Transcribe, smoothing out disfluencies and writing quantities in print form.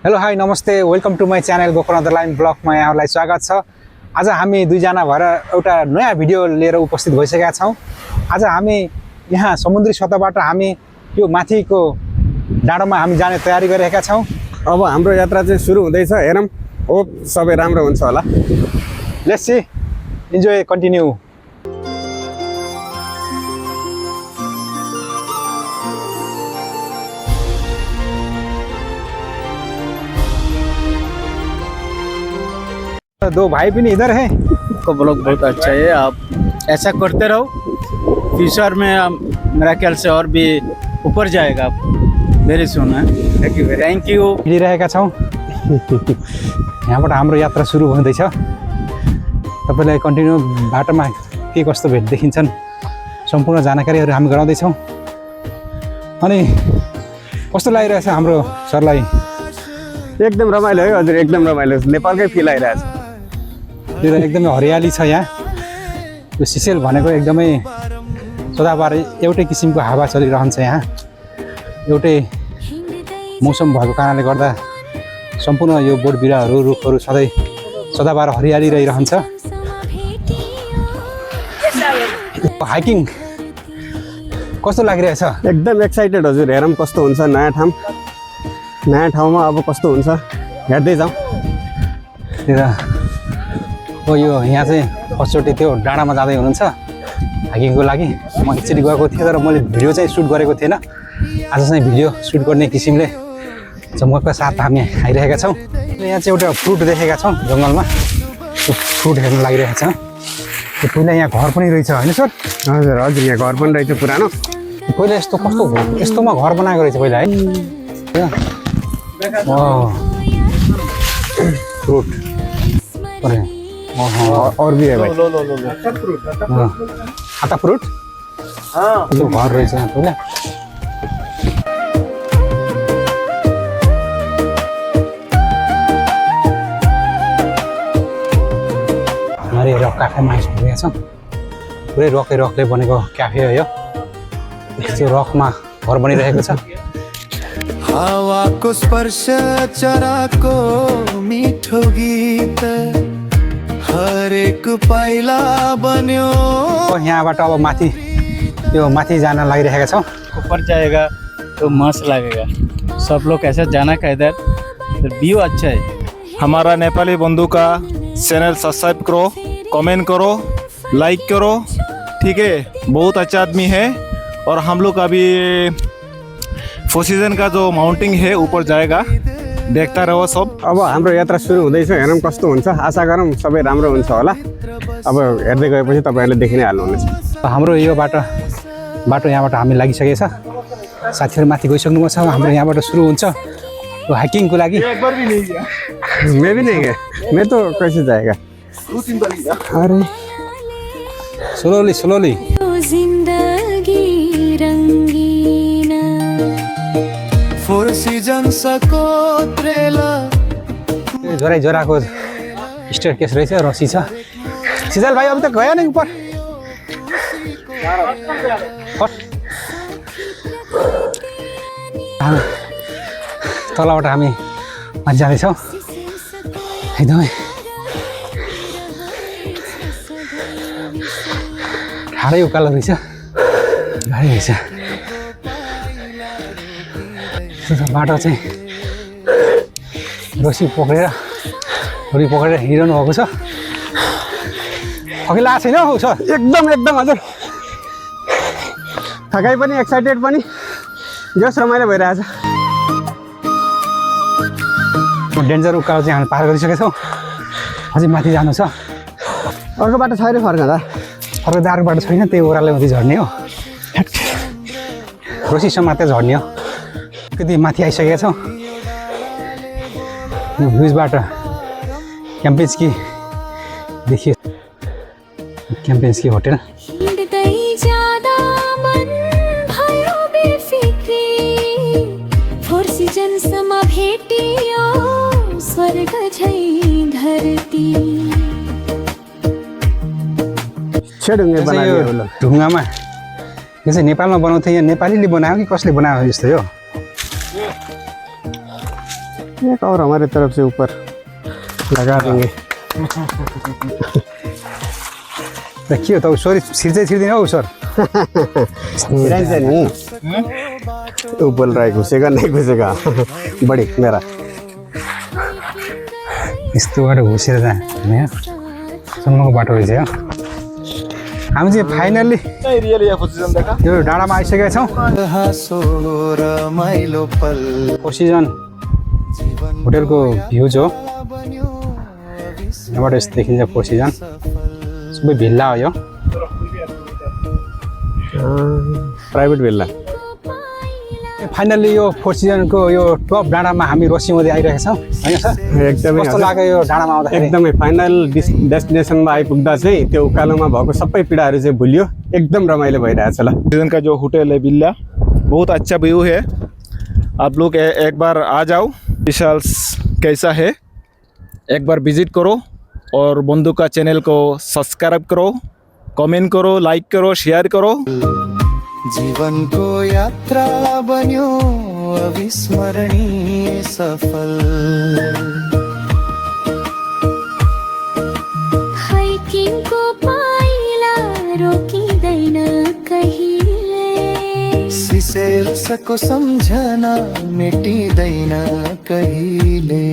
Hello hi नमस्ते welcome to my channel Gokarna line ब्लगमा यहाँहरूलाई स्वागत छ। आज हामी दुईजना भएर एउटा नयाँ भिडियो लिएर उपस्थित भइसकेका छौँ। आज हामी यहाँ समुद्री सतहबाट हामी यो माथिको डाँडोमा हामी जाने तयारी गरिरहेका छौँ। अब हाम्रो यात्रा चाहिँ सुरु हुँदैछ। हेरौँ होप सबै राम्रो हुन्छ होला। Let's see enjoy continue. दो भाई भी नहीं इधर है। आपका ब्लॉग बहुत अच्छा है, आप ऐसा करते रहो। फ्यूचर में आप मेरा ख्याल से और भी ऊपर जाएगा आप वेरी सुन है। Thank you. हिँडिरहेका छौँ। यहाँबाट हाम्रो यात्रा सुरु हुँदैछ। तपाईँलाई कन्टिन्यू बाटोमा के कस्तो भेट देखिन्छन् सम्पूर्ण जानकारीहरू हामी गराउँदैछौँ। अनि कस्तो लागिरहेछ हाम्रो सरलाई? एकदम रमाइलो है हजुर, एकदम रमाइलो। नेपालकै फिल आइरहेछ। यो एकदमै हरियाली छ यहाँ। यो सिसेल भनेको एकदमै सदाबार एउटै किसिमको हावा चलिरहन्छ यहाँ। एउटै मौसम भएको कारणले गर्दा सम्पूर्ण यो बोट बिरुवाहरू रुखहरू सधैँ सदाबार हरियाली रहिरहन्छ। हाइकिङ कस्तो लागिरहेछ? एकदम एक्साइटेड हजुर। हेरौँ कस्तो हुन्छ नयाँ ठाउँमा अब कस्तो हुन्छ हेर्दै जाउँ। त्यही त यो यहाँ चाहिँ फर्स्टचोटि त्यो डाँडामा जाँदै हुनुहुन्छ हाइकिङको लागि। म एकचोटि गएको थिएँ तर मैले भिडियो चाहिँ सुट गरेको थिएन। आज चाहिँ भिडियो सुट गर्ने किसिमले जङ्गलका साथ हामी आइरहेका छौँ। यहाँ चाहिँ एउटा फ्रुट देखेका छौँ जङ्गलमा। त्यो फ्रुट हेर्न लागिरहेको छ। त्यो पहिला यहाँ घर पनि रहेछ होइन सर? हजुर हजुर, यहाँ घर पनि रहेछ पुरानो। पहिला यस्तो कस्तो यस्तोमा घर बनाएको रहेछ पहिला है। फ्रुट और भी है भाई। आता फ्रुट त्यो घर रहेछ पहिला। हमारे रक क्याफेमा आइपुगेका छौँ। पुरै रकले बनेको क्याफे हो यो। त्यो रकमा घर बनिरहेको छ। हावाको स्पर्श चराको मिठो गीत हरेक पाइला बन्यो। यहाँबाट अब माथि जान लागिरहेका छौँ। ऊपर जाएगा तो मस्त लगेगा। सब लोग ऐसा जाना का इधर व्यू अच्छा है। हमारा नेपाली बंधु का चैनल सब्सक्राइब करो, कमेंट करो, लाइक करो, ठीक है। बहुत अच्छा आदमी है। और हम लोग अभी फोर सीजन का जो माउंटिंग है ऊपर जाएगा, देखता रहो सब। अब हाम्रो यात्रा सुरु हुँदैछ। हेरौँ कस्तो हुन्छ। आशा गरौँ सबै राम्रो हुन्छ होला। अब हेर्दै गएपछि तपाईँहरूले देखि नै हाल्नुहुनेछ। हाम्रो यो बाटो यहाँबाट हामी लागिसकेको छ। साथीहरू माथि गइसक्नु भएको छ। हाम्रो यहाँबाट सुरु हुन्छ यो हाइकिङको लागि। मैं भी नहीं गया, मैं तो कैसे जाएगा। अरे स्लोली फोर सीजन सको त्रेला जोराको स्टेयर केस रहेछ, रसी छ। सिजल भाइ अब त गयो नि ऊपर। तलबाट हामी माथि जाँदैछौँ। एकदमै ठाडै उकालो रहेछ, गाडी रहेछ। बाटो चाहिँ रसी पक्रेर हिँडिरहनु भएको छ। अघि लागेको छैन हौ सर? एकदम हजुर। थकाइ पनि एक्साइटेड पनि जस रमाइलो भइरहेछ। डेन्जर उकालो चाहिँ हामी पार गरिसकेका छौँ। अझै माथि जानु छ। अर्को बाटो छैन फर्कँदा। अर्को दार्को बाटो छैन, त्यही ओह्रालो माथि झर्ने हो। रोसीसम्म त्यहाँ झर्ने हो। कति माथि आइसकेका छौँ। यो ब्रिजबाट क्याम्पेन्स्की देखियो। क्याम्पेन्स्की होटेल। ढुङ्गामा यो चाहिँ नेपालमा बनाउँथे, यहाँ नेपालीले बनायो कि कसले बनायो जस्तो हो। एक और हमारे तरफ से ऊपर लगा देंगे। र के हो त सरी छिर चाहिँ छिर्दिन हौ सर छिराइन्छ नि तू बोल रहा है घुसेगा नहीं घुसेगा बड़ी मेरा यस्तो गरेर घुसेर जाने होइन सम्मको बाटो रहेछ हो हामी चाहिँ फाइनल्ली रियल या पोजिसन देखा यो डाँडामा आइसकेका छौँ हाँसो रमाइलो पल पोसिजन होटेलको भ्युज हो यहाँबाट यस्तो देखिन्छ पोसिजन सबै भिल्ला हो यो प्राइभेट भेल्ला फाइनल्ली यो फोर सिजनको यो टप डाँडामा हामी रसी हुँदै आइरहेका छौँ होइन सर एकदमै कस्तो लाग्यो यो डाँडामा आउँदाखेरि एकदमै फाइनल डेस्टिनेसनमा आइपुग्दा चाहिँ त्यो उकालोमा भएको सबै पीडाहरू चाहिँ भुलियो एकदम रमाइलो भइरहेछ ल सीजन का जो होटल है विला बहुत अच्छा व्यू है आप लोग एक बार आ जाओ विशाल्स कैसा है एक बार विजिट करो और बंधु का चैनल को सब्सक्राइब करो कमेंट करो लाइक करो शेयर करो जीवनको यात्रा बन्यो अविस्मरणीय सफल हाइकिङको पाइला रोकिँदैन कहिले सिसेल्सको सम्झना मेटिँदैन कहिले